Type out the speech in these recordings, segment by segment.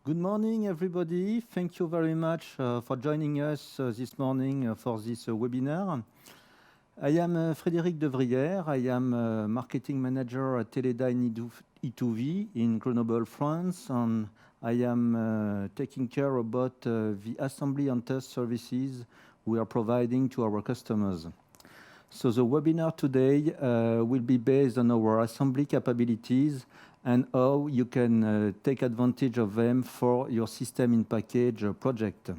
Good morning, everybody. Thank you very much for joining us this morning for this webinar. I am Frédéric Devrière. I am Marketing Manager at Teledyne E2V in Grenoble, France, and I am taking care about the assembly and test services we are providing to our customers. So the webinar today will be based on our assembly capabilities and how you can take advantage of them for your system in package project.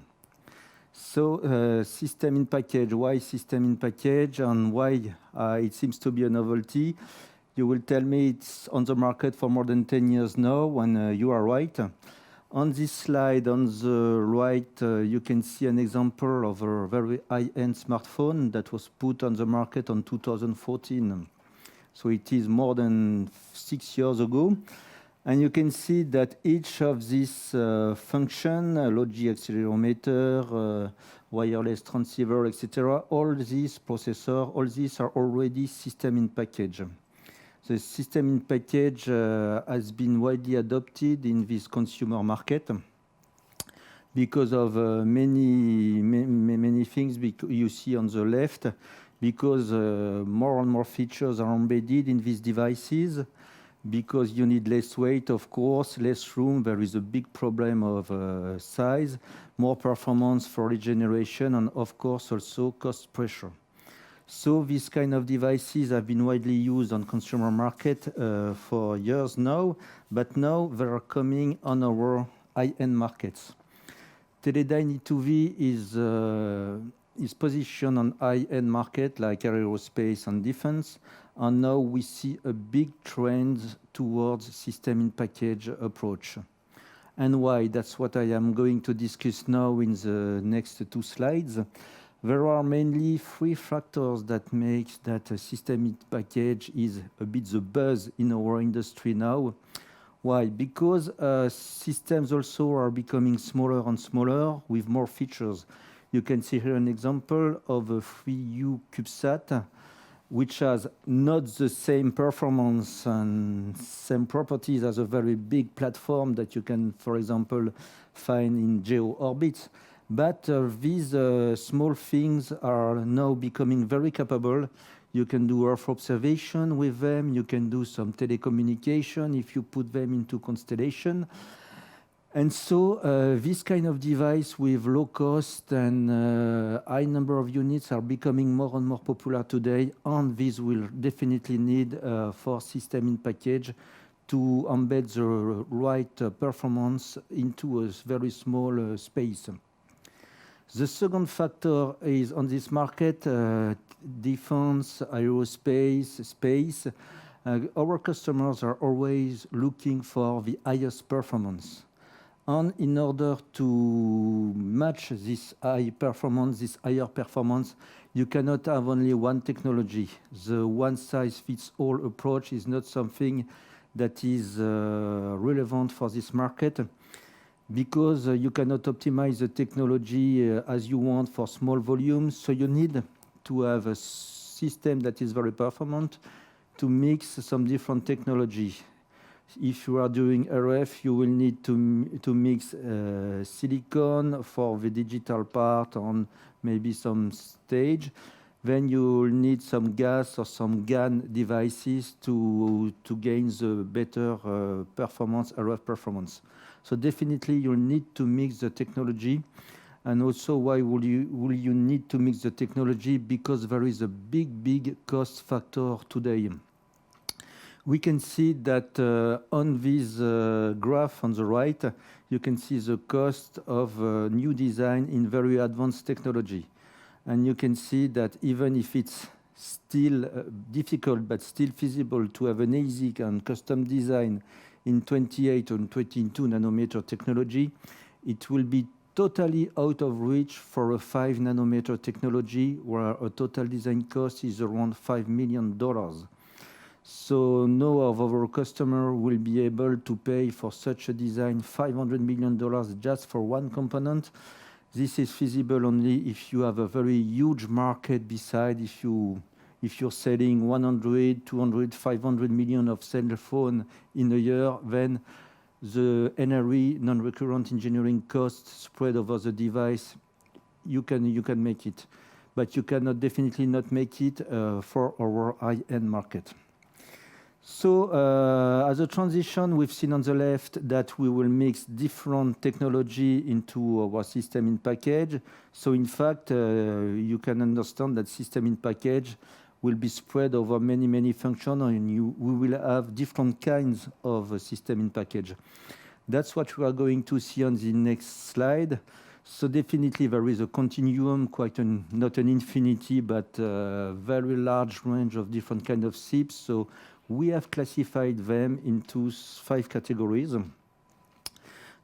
So system in package, why system in package and why it seems to be a novelty? You will tell me it's on the market for more than 10 years now, and you are right. On this slide on the right, you can see an example of a very high-end smartphone that was put on the market in 2014. So it is more than 6 years ago. And you can see that each of these functions, logic accelerometer, wireless transceiver, etc., all these processors, all these are already system in package. The system in package has been widely adopted in this consumer market because of many things you see on the left, because more and more features are embedded in these devices, because you need less weight, of course, less room. There is a big problem of size, more performance for regeneration, and of course also cost pressure. So these kind of devices have been widely used on consumer market for years now, but now they are coming on our high-end markets. Teledyne E2V is positioned on high-end market like aerospace and defense, and now we see a big trend towards system in package approach. And why? That's what I am going to discuss now in the next 2 slides. There are mainly 3 factors that make that a system in package is a bit the buzz in our industry now. Why? Because systems also are becoming smaller and smaller with more features. You can see here an example of a 3U CubeSat, which has not the same performance and same properties as a very big platform that you can, for example, find in geo orbit. But these small things are now becoming very capable. You can do Earth observation with them. You can do some telecommunication if you put them into constellation. And so this kind of device with low cost and high number of units are becoming more and more popular today. And this will definitely need for system in package to embed the right performance into a very small space. The second factor is on this market, defense, aerospace, space. Our customers are always looking for the highest performance. And in order to match this high performance, this higher performance, you cannot have only one technology. The one-size-fits-all approach is not something that is relevant for this market, because you cannot optimize the technology as you want for small volumes. So you need to have a system that is very performant to mix some different technology. If you are doing RF, you will need to mix silicon for the digital part on maybe some stage. Then you will need some gas or some GaN devices to gain the better performance, RF performance. So definitely you'll need to mix the technology. And also, why will you need to mix the technology? Because there is a big cost factor today. We can see that on this graph on the right, you can see the cost of new design in very advanced technology. And you can see that even if it's still difficult but still feasible to have an ASIC and custom design in 28 or 22 nanometer technology, it will be totally out of reach for a 5 nanometer technology where a total design cost is around $5 million. So no of our customer will be able to pay for such a design $500 million just for one component. This is feasible only if you have a very huge market beside. If you're selling 100, 200, 500 million of cell phone in a year, then the NRE, non-recurrent engineering costs spread over the device, you can make it, but you cannot definitely not make it for our high-end market. So as a transition, we've seen on the left that we will mix different technology into our system in package. So in fact, you can understand that system in package will be spread over many, many functions, and we will have different kinds of system in package. That's what we are going to see on the next slide. So definitely there is a continuum, not an infinity, but a very large range of different kind of SiPs. So we have classified them into 5 categories.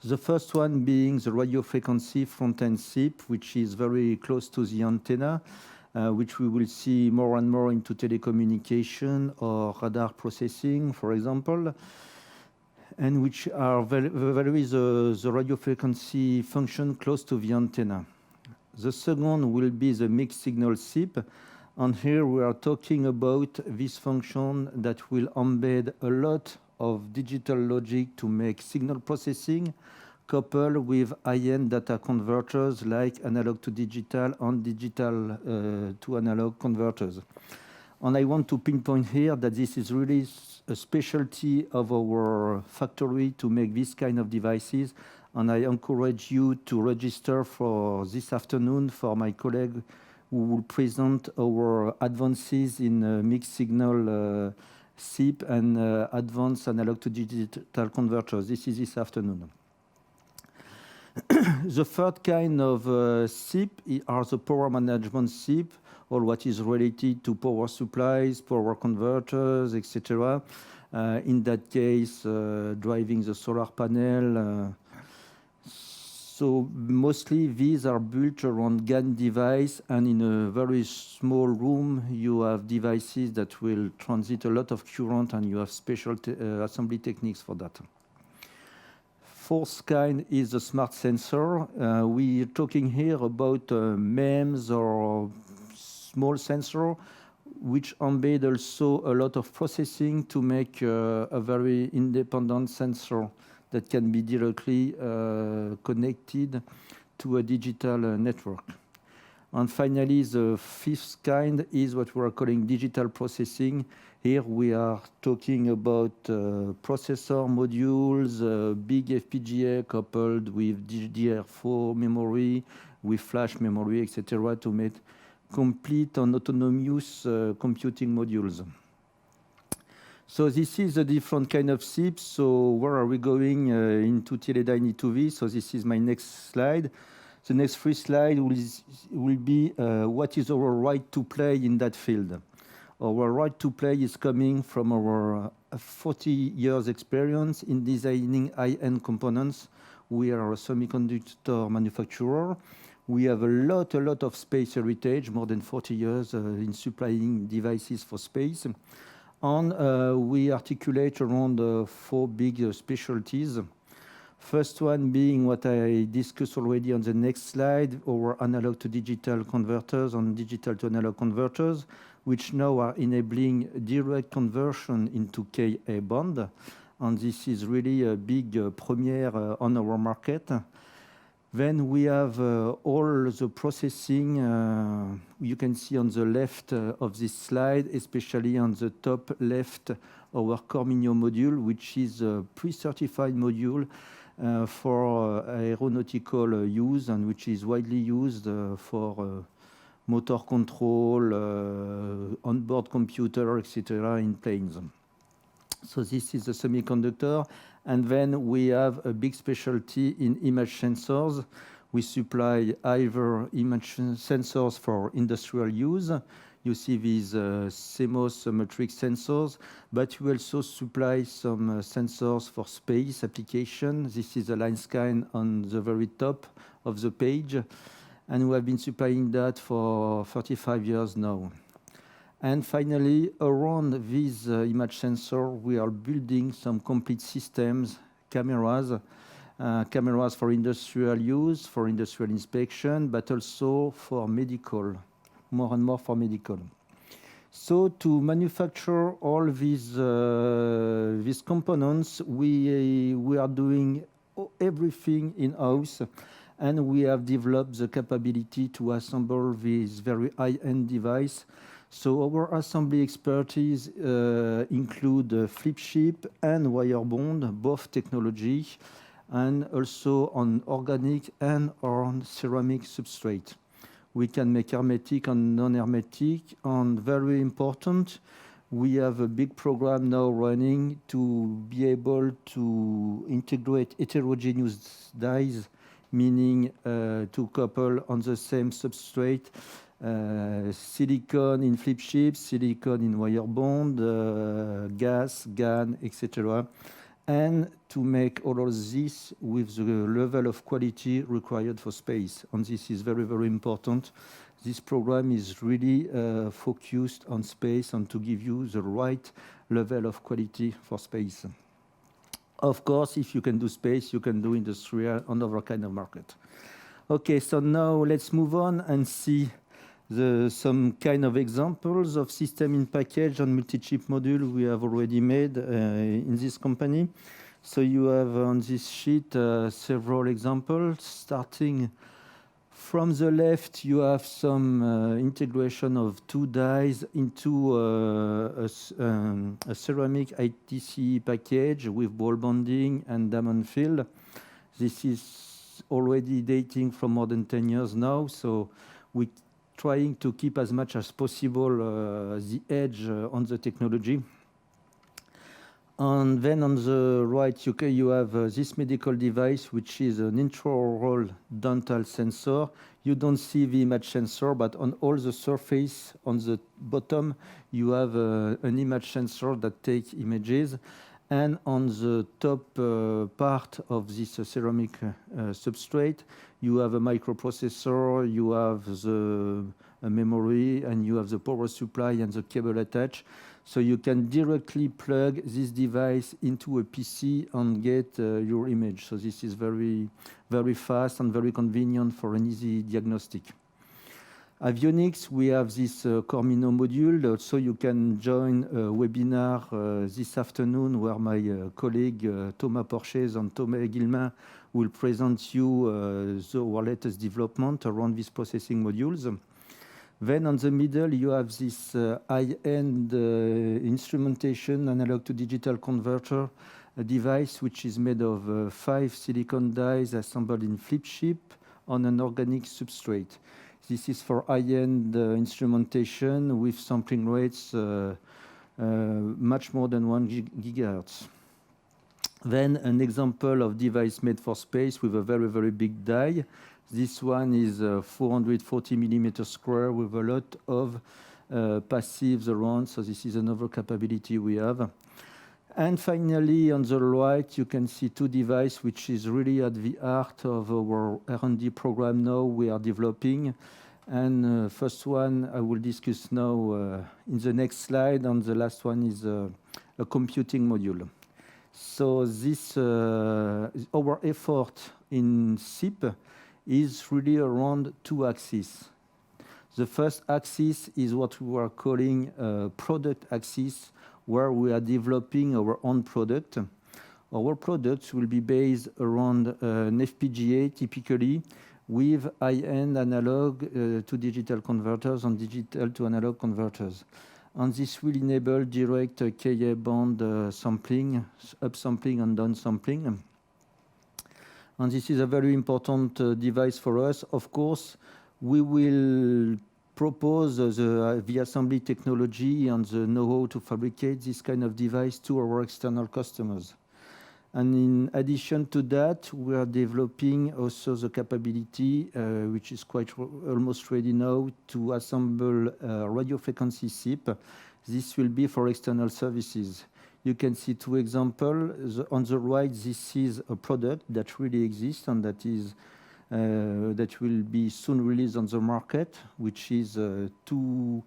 The first one being the radio frequency front-end SiP, which is very close to the antenna, which we will see more and more into telecommunication or radar processing, for example, and which are the radio frequency function close to the antenna. The second will be the mixed signal SiP. And here we are talking about this function that will embed a lot of digital logic to make signal processing, coupled with high-end data converters like analog to digital and digital to analog converters. And I want to pinpoint here that this is really a specialty of our factory to make this kind of devices. And I encourage you to register for this afternoon for my colleague who will present our advances in mixed signal SiP and advanced analog to digital converters. This is this afternoon. The third kind of SiP are the power management SiP, or what is related to power supplies, power converters, etc. In that case, driving the solar panel. So mostly these are built around GaN device, and in a very small room, you have devices that will transit a lot of current, and you have special assembly techniques for that. Fourth kind is the smart sensor. We're talking here about MEMS or small sensor, which embed also a lot of processing to make a very independent sensor that can be directly connected to a digital network. And finally, the fifth kind is what we are calling digital processing. Here we are talking about processor modules, big FPGA coupled with DDR4 memory, with flash memory, etc., to make complete and autonomous computing modules. So this is a different kind of SiP. So where are we going into Teledyne e2v? So this is my next slide. The next 3 slides will be what is our right to play in that field. Our right to play is coming from our 40 years experience in designing high-end components. We are a semiconductor manufacturer. We have a lot of space heritage, more than 40 years in supplying devices for space. And we articulate around 4 big specialties. First one being what I discussed already on the next slide, our analog to digital converters and digital to analog converters, which now are enabling direct conversion into Ka band. And this is really a big premiere on our market. Then we have all the processing you can see on the left of this slide, especially on the top left, our Core Minion module, which is a pre-certified module for aeronautical use and which is widely used for motor control, onboard computer, etc. in planes. So this is the semiconductor. And then we have a big specialty in image sensors. We supply either image sensors for industrial use. You see these CMOS metric sensors, but we also supply some sensors for space application. This is a line scan on the very top of the page. And we have been supplying that for 35 years now. And finally, around this image sensor, we are building some complete systems, cameras for industrial use, for industrial inspection, but also for medical, more and more for medical. So to manufacture all these components, we are doing everything in-house, and we have developed the capability to assemble this very high-end device. So our assembly expertise include flip chip and wire bond, both technology, and also on organic and on ceramic substrate. We can make hermetic and non-hermetic, and very important, we have a big program now running to be able to integrate heterogeneous dyes, meaning to couple on the same substrate, silicon in flip chips, silicon in wire bond, gas, GaN, etc. And to make all of this with the level of quality required for space. And this is very, very important. This program is really focused on space and to give you the right level of quality for space. Of course, if you can do space, you can do industrial and other kind of market. Okay, so now let's move on and see some kind of examples of system in package and multi-chip module we have already made in this company. So you have on this sheet several examples. Starting from the left, you have some integration of two dyes into a ceramic ITC package with ball bonding and diamond fill. This is already dating from more than 10 years now, so we trying to keep as much as possible the edge on the technology. And then on the right, you have this medical device, which is an intraoral dental sensor. You don't see the image sensor, but on all the surface on the bottom, you have an image sensor that takes images. And on the top part of this ceramic substrate, you have a microprocessor, you have the memory, and you have the power supply and the cable attached. So you can directly plug this device into a PC and get your image. So this is very, very fast and very convenient for an easy diagnostic. Avionics, we have this Cormino module. So you can join a webinar this afternoon where my colleague Thomas Porches and Thomas Guillemin will present you our latest development around these processing modules. Then on the middle, you have this high-end instrumentation analog to digital converter device, which is made of 5 silicon dies assembled in flip chip on an organic substrate. This is for high-end instrumentation with sampling rates much more than 1 gigahertz. Then an example of device made for space with a very, very big die. This one is 440 millimeters square with a lot of passives around. So this is another capability we have. And finally, on the right, you can see two devices, which is really at the heart of our R&D program now we are developing. And first one I will discuss now in the next slide, and the last one is a computing module. So this our effort in SiP is really around two axes. The first axis is what we are calling product axis, where we are developing our own product. Our products will be based around an FPGA typically with high-end analog to digital converters and digital to analog converters. And this will enable direct Ka band sampling, upsampling and downsampling. And this is a very important device for us. Of course, we will propose the assembly technology and the know-how to fabricate this kind of device to our external customers. And in addition to that, we are developing also the capability, which is quite almost ready now, to assemble radio frequency SiP. This will be for external services. You can see two examples. On the right, this is a product that really exists and that is that will be soon released on the market, which is two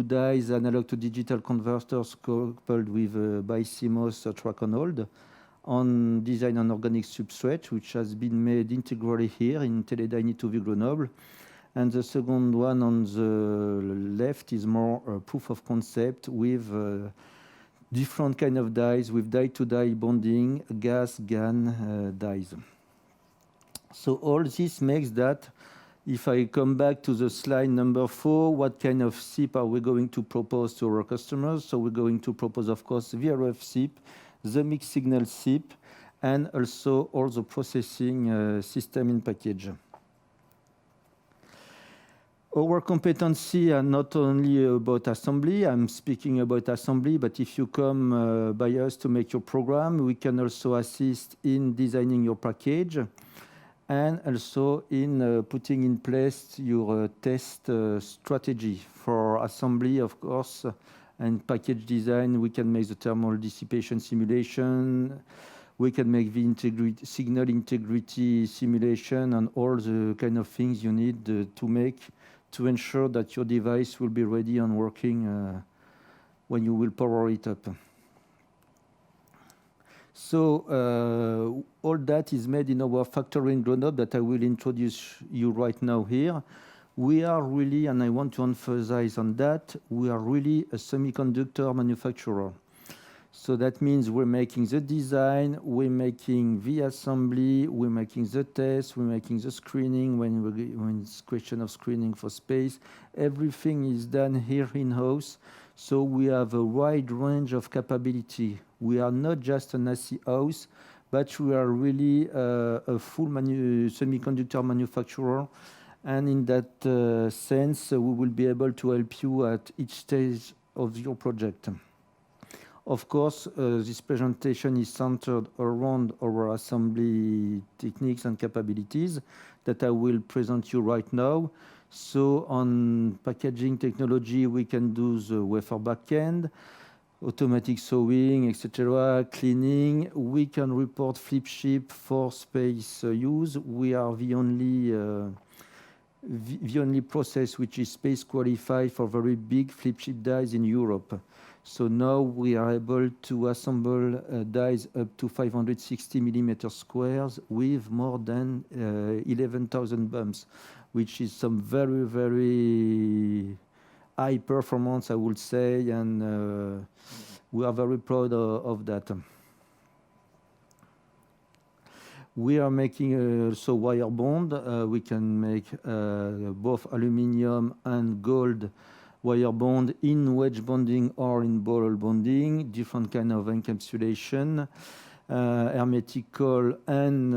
dies analog to digital converters coupled with BiCMOS track on hold on design on organic substrate, which has been made integrally here in Teledyne e2v Grenoble. And the second one on the left is more proof of concept with different kind of dies, with die-to-die bonding, gas, GaN dies. So all this makes that, if I come back to the slide number 4, what kind of SiP are we going to propose to our customers? So we're going to propose, of course, VRF SiP, the mixed signal SiP, and also all the processing system in package. Our competency are not only about assembly. I'm speaking about assembly, but if you come by us to make your program, we can also assist in designing your package and also in putting in place your test strategy for assembly, of course, and package design. We can make the thermal dissipation simulation. We can make the signal integrity simulation and all the kind of things you need to make to ensure that your device will be ready and working when you will power it up. So all that is made in our factory in Grenoble that I will introduce you right now here. We are really, and I want to emphasize on that, we are really a semiconductor manufacturer. So that means we're making the design, we're making the assembly, we're making the test, we're making the screening when it's question of screening for space. Everything is done here in-house. So we have a wide range of capability. We are not just an IC house, but we are really a full semiconductor manufacturer. And in that sense, we will be able to help you at each stage of your project. Of course, this presentation is centered around our assembly techniques and capabilities that I will present you right now. So on packaging technology, we can do the wafer backend, automatic sewing, etc., cleaning. We can report flip chip for space use. We are the only process which is space qualified for very big flip chip dies in Europe. So now we are able to assemble dies up to 560 millimeter squares with more than 11,000 bumps, which is some very, very high performance, I would say, and we are very proud of that. We are making also wire bond. We can make both aluminum and gold wire bond in wedge bonding or in ball bonding, different kind of encapsulation, hermetical and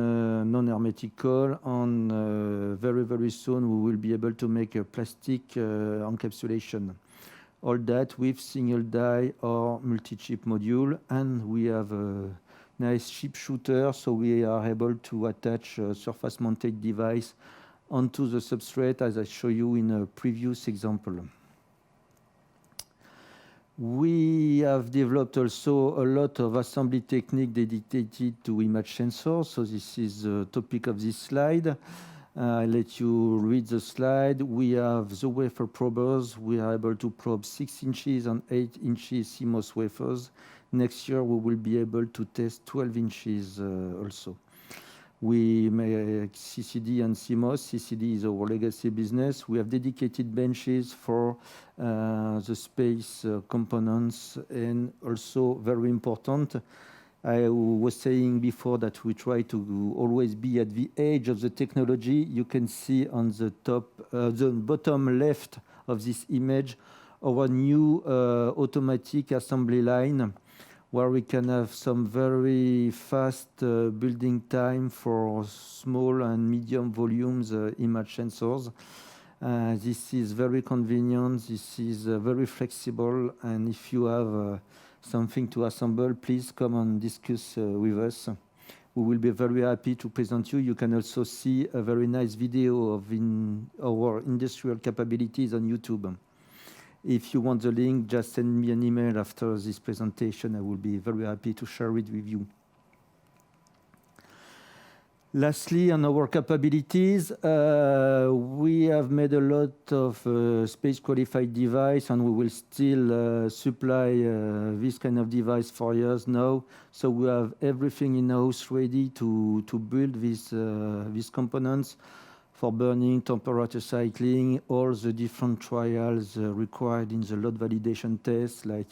non-hermetical. And very, very soon we will be able to make a plastic encapsulation. All that with single die or multi-chip module. And we have a nice chip shooter, so we are able to attach a surface-mounted device onto the substrate, as I show you in a previous example. We have developed also a lot of assembly technique dedicated to image sensors. So this is the topic of this slide. I'll let you read the slide. We have the wafer probers. We are able to probe 6 inches and 8 inches CMOS wafers. Next year, we will be able to test 12 inches also. We make CCD and CMOS. CCD is our legacy business. We have dedicated benches for the space components, and also very important, I was saying before that we try to always be at the edge of the technology. You can see on the the bottom left of this image, our new automatic assembly line, where we can have some very fast building time for small and medium volumes image sensors. This is very convenient, this is very flexible, and if you have something to assemble, please come and discuss with us. We will be very happy to present you. You can also see a very nice video of our industrial capabilities on YouTube. If you want the link, just send me an email after this presentation. I will be very happy to share it with you. Lastly, on our capabilities, we have made a lot of space-qualified device, and we will still supply this kind of device for years now. So we have everything in-house ready to build these components for burning, temperature cycling, all the different trials required in the load validation test, like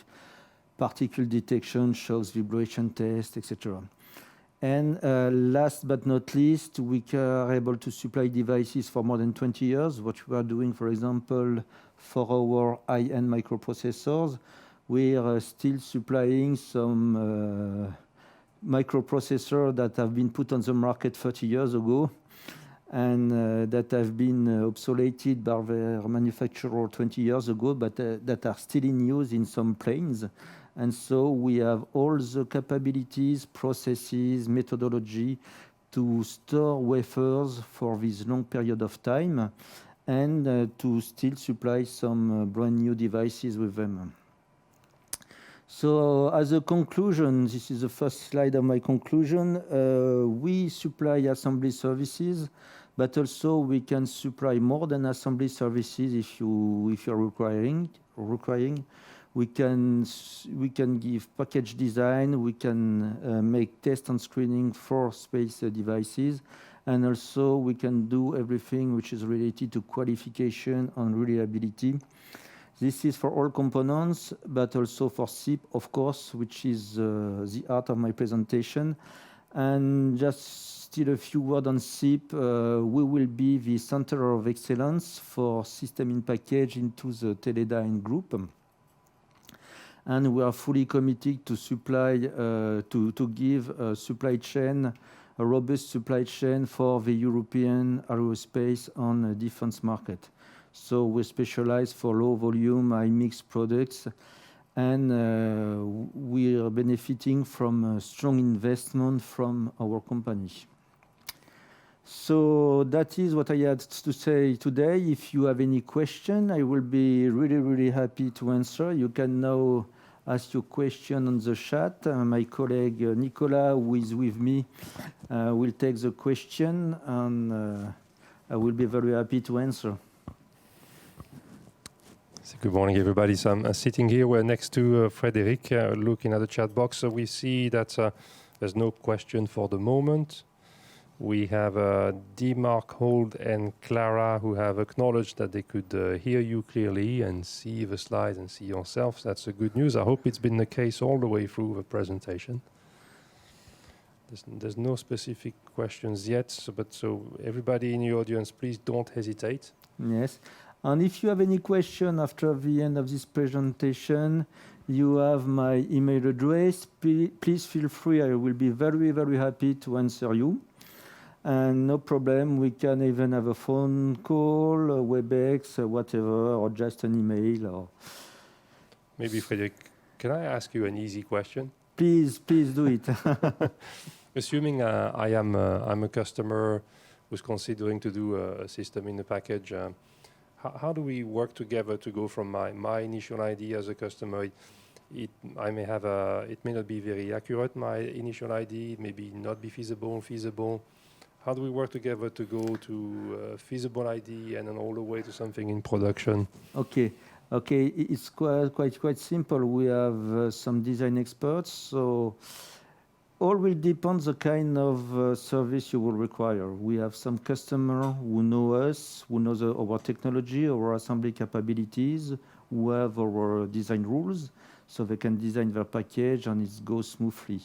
particle detection, shocks, vibration test, etc. And last but not least, we are able to supply devices for more than 20 years. What we are doing, for example, for our high-end microprocessors, we are still supplying some microprocessors that have been put on the market 30 years ago and that have been obsoleted by their manufacturer 20 years ago, but that are still in use in some planes. And so we have all the capabilities, processes, methodology to store wafers for this long period of time and to still supply some brand new devices with them. So as a conclusion, this is the first slide of my conclusion. We supply assembly services, but also we can supply more than assembly services if you're requiring. We can give package design, we can make test and screening for space devices, and also we can do everything which is related to qualification and reliability. This is for all components, but also for SiP, of course, which is the heart of my presentation. And just still a few words on SiP. We will be the center of excellence for system in package into the Teledyne group. And we are fully committed to supply, to give a supply chain, a robust supply chain for the European aerospace and defense market. So we specialize for low volume, high mix products, and we are benefiting from a strong investment from our company. So that is what I had to say today. If you have any question, I will be really, really happy to answer. You can now ask your question on the chat. My colleague Nicolas, who is with me, will take the question, and I will be very happy to answer. So good morning, everybody. So I'm sitting here. We're next to Frédéric, looking at the chat box. So we see that there's no question for the moment. We have Dimark, Hold, and Clara who have acknowledged that they could hear you clearly and see the slides and see yourselves. That's a good news. I hope it's been the case all the way through the presentation. There's no specific questions yet, so everybody in the audience, please don't hesitate. Yes. And if you have any question after the end of this presentation, you have my email address. Please feel free. I will be very, very happy to answer you. And no problem, we can even have a phone call, a WebEx, whatever, or just an email. Or maybe, Frédéric, can I ask you an easy question? Please do it. Assuming I'm a customer who's considering to do a system in a package, how do we work together to go from my initial idea as a customer? It may not be very accurate, my initial idea, it may not be feasible. How do we work together to go to a feasible idea and then all the way to something in production? Okay, it's quite simple. We have some design experts, so all will depend the kind of service you will require. We have some customer who know us, who knows our technology, our assembly capabilities, who have our design rules, so they can design their package and it goes smoothly.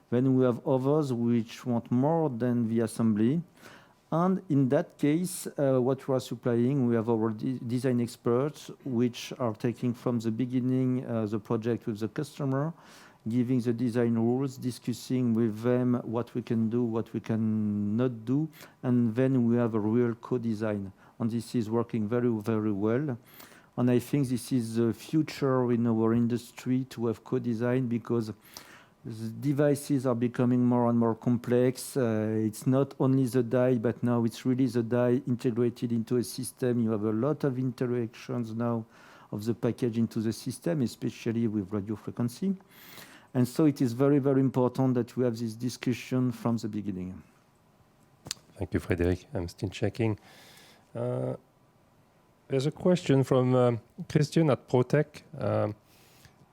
Then we have others which want more than the assembly. And in that case, what we are supplying, we have our design experts, which are taking from the beginning the project with the customer, giving the design rules, discussing with them what we can do, what we can not do, and then we have a real co-design. And this is working very, very well. And I think this is the future in our industry to have co-design, because the devices are becoming more and more complex. It's not only the die, but now it's really the die integrated into a system. You have a lot of interactions now of the package into the system, especially with radio frequency. And so it is very, very important that we have this discussion from the beginning. Thank you, Frédéric. I'm still checking. There's a question from Christian at Protec.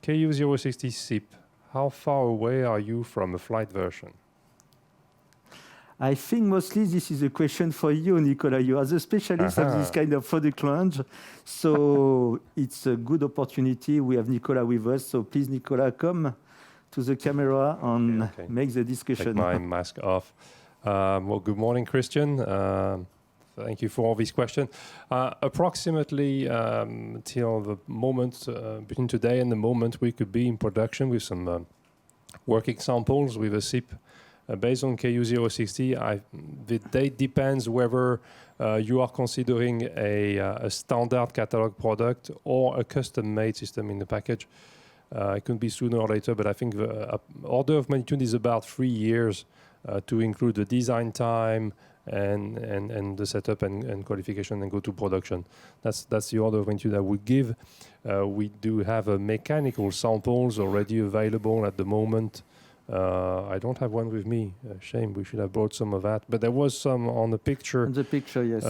KU060 SiP. How far away are you from a flight version? I think mostly this is a question for you, Nicolas. You are the specialist of this kind of product launch. So it's a good opportunity. We have Nicolas with us. So please, Nicolas, come to the camera and make the discussion. Take my mask off. Well, good morning, Christian. Thank you for all these questions. Approximately till the moment, between today and the moment we could be in production with some working samples with a SIP based on KU060. The date depends whether you are considering a standard catalog product or a custom-made system in the package. It could be sooner or later, but I think the order of magnitude is about 3 years to include the design time and the setup and qualification and go to production. That's the order of magnitude I would give. We do have mechanical samples already available at the moment. I don't have one with me. Shame, we should have brought some of that. But there was some on the picture. On the picture, yes.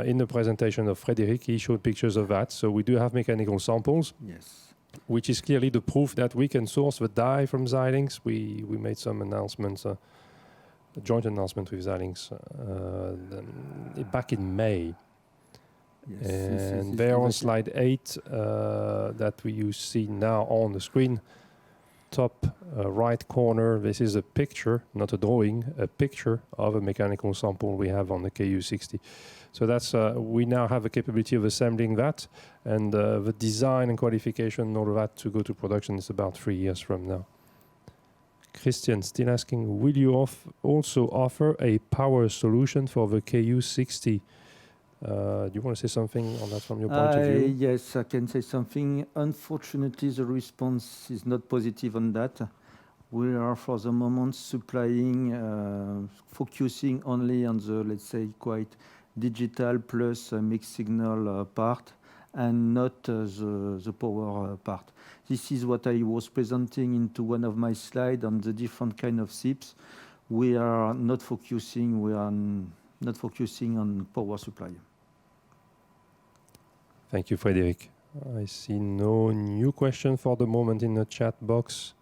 In the presentation of Frédéric, he showed pictures of that. So we do have mechanical samples. Yes. Which is clearly the proof that we can source the die from Xilinx. We made some announcements, a joint announcement with Xilinx back in May. Yes, And there on slide 8 that you see now on the screen, top right corner, this is a picture, not a drawing, a picture of a mechanical sample we have on the KU60. So that's we now have the capability of assembling that, and the design and qualification and all of that to go to production is about 3 years from now. Christian still asking, will you also offer a power solution for the KU60? Do you want to say something on that from your point of view? Yes, I can say something. Unfortunately, the response is not positive on that. We are, for the moment, supplying, focusing only on the, let's say, quite digital plus mixed signal part, and not the power part. This is what I was presenting into one of my slides on the different kind of SIPs. We are not focusing. We are not focusing on power supply. Thank you, Frédéric. I see no new question for the moment in the chat box.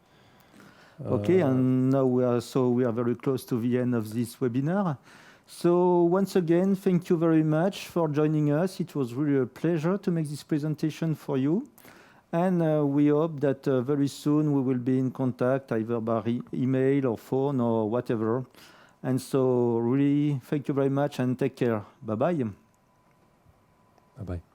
Okay, and now we are very close to the end of this webinar. So once again, thank you very much for joining us. It was really a pleasure to make this presentation for you. And we hope that very soon we will be in contact, either by email or phone or whatever. And so really, thank you very much and take care. Bye-bye. Bye-bye.